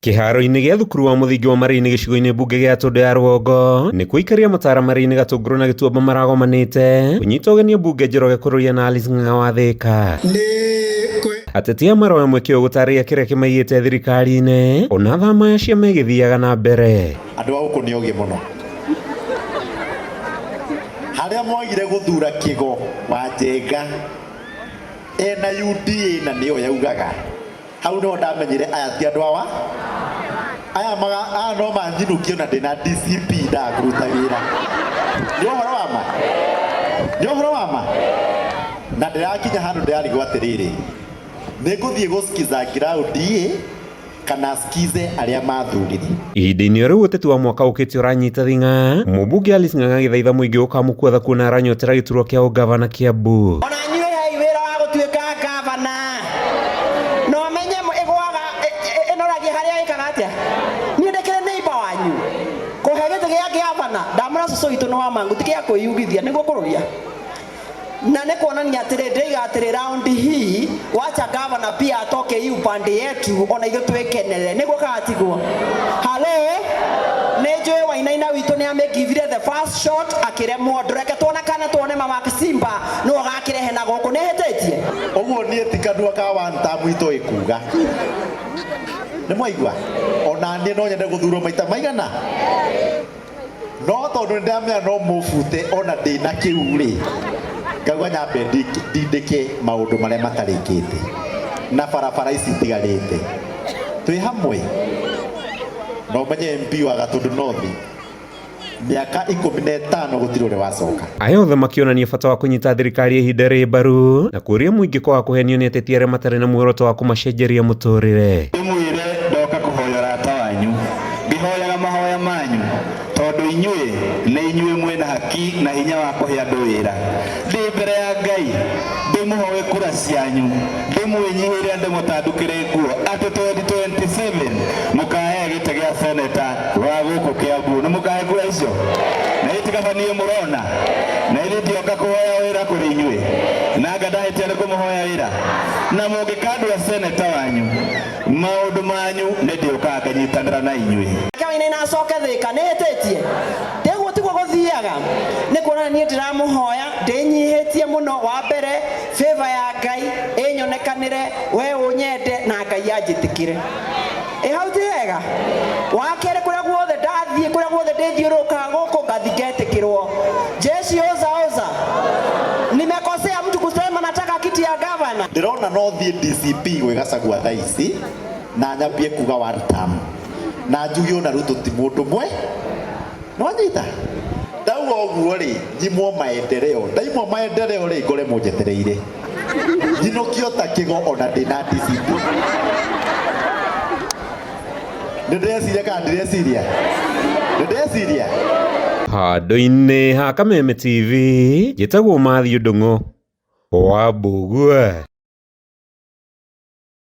Kiharo-inĩ gĩa thukuru wa mũthingi wa Marĩini gĩcigo-inĩ mbunge gĩa Tũndũ ya Rũgongo nĩ kuikaria matara Marĩini Gatũngũrũ na Gĩtuamba maragomanĩte kũnyita ũgeni mbunge Njoroge Kururia na Alice Ng'ang'a wa Thika. Ateti a maroya mwĩkĩo gũtarĩria kĩrĩa kĩmaigĩte thirikari-inĩ ona thama ya ciama igĩthiaga na mbere. Andũ a gũkũ nĩ ogĩ mũno. Harĩa moigire gũthura Kĩgo wa Njenga ena UDA na nĩyo yaugaga. Hau no ndamenyire aya ti andũ awa. Aya no manjinukio na ndĩna DCP ndakũruta wĩra. Nĩ ũhoro wa ma. Na ndĩrakinya handũ ndĩrarigwo atĩrĩrĩ. Nĩngũthiĩ gũcikiza ground kana skize arĩa mathurire. Ihinda-inĩ rĩu ũteti wa mwaka ũkĩte ũranyita thing'a, mũmbunge Alice Ng'ang'a agĩthaitha mũingĩ ũkamũkuotha kuona aranyotera gĩturwa kĩa ũgavana Kiambu. Ona nyuĩ hei wĩra wa gũtuĩka gavana. No menye ĩgwaga ĩnoragia harĩa ĩkaga atĩa. Niĩ ndekere neighbor wanyu. Kũhe gĩtĩ gĩa gavana, ndamũra cũcũ witũ nĩ wa Mangu ti gĩa kwĩyugithia nĩguo kũrũria. Na nĩ kuonania atĩrĩ ndĩiga atĩrĩ raundi hii wacha gavana pia atoke hii upande yetu ona ithuĩ twĩkenere nĩguo katigwo. Halo nĩ njũĩ Wainaina witũ nĩ amĩgivire the first shot akĩremwo ndũreke tuonekane tuone mama Simba no agakĩrehe na gũkũ nĩ hĩtĩtie. Ũguo niĩ ti kandua ka one time itũ ĩkuga. Nĩ mwaigua ona niĩ no nyende gũthurwo maita maigana. No tondũ ndamenya no mũbute ona ndĩna kĩu rĩ. Ngauga nyambe ndindĩke maũndũ marĩa matarĩkĩte na barabara ici itigarĩte twĩ hamwe no menye MP wa Gatũndũ North mĩaka 15 gũtirĩ ũrĩa wacoka. Aya othe makĩonania bata wa kũnyita thirikari ihinda rĩ mbaru na kũria mũingĩ kwaga kũhenio nĩ ateti arĩa matarĩ na muoroto wa kũmacenjeria mũtũrĩre. Ndĩmwĩre ndoka kũhoya rata wanyu ngĩhoyaga mahoya manyu tondũ inyuĩ nĩ inyuĩ mwĩna haki na hinya wa kũhe andũ wĩra. Ndĩ mbere ya Ngai ndĩmũhoe kura cianyu ndĩmwĩnyihĩre ndĩmũtandũkĩre nguo atĩ 2027 mũkahe gĩtĩ gĩa seneta wa gũkũ Kiambu nĩ mũkahe kura icio na itigabanie mũrona na ndioka kũhoya wĩra kũrĩ inyuĩ na ngandahĩtia nĩ kũmũhoya wĩra na mũngĩkandua seneta wanyu maũndũ manyu nĩ ndĩũkaga nganyitanĩra na inyuĩ. Wainaina acoke Thika nĩ hĩtĩtie ndĩguo tiguo gũthiaga nĩ kuona niĩ ndĩramũhoya ndĩnyihĩtie mũno wa mbere favor ya Ngai ĩnyonekanĩre we ũnyende na Ngai anjĩtĩkĩre hau ti wega. Wa kerĩ kũrĩa guothe ndathiĩ kũrĩa guothe ndĩthiũrũrũkaga gũkũ ngathi ngetĩkĩrwo jeshi oza nimekosea mtu kusema nataka kiti ya gavana. Ndĩrona no thiĩ DCP gwĩ Gachagua thaa ici na nyambie kuga one term na njuge ona Ruto ti mũndũ mwe no nyita ndauga ũguo rĩ nyimwo maendeleo ndaimwo maendeleo rĩ ngore mũnjetereire njinũkio ta Kĩgo ona ndĩna DCP. Ndĩreciria kana ndĩreciria handũ-inĩ ha Kameme TV njĩtagwo Mathiũ Ndung'u wa Mbũgua.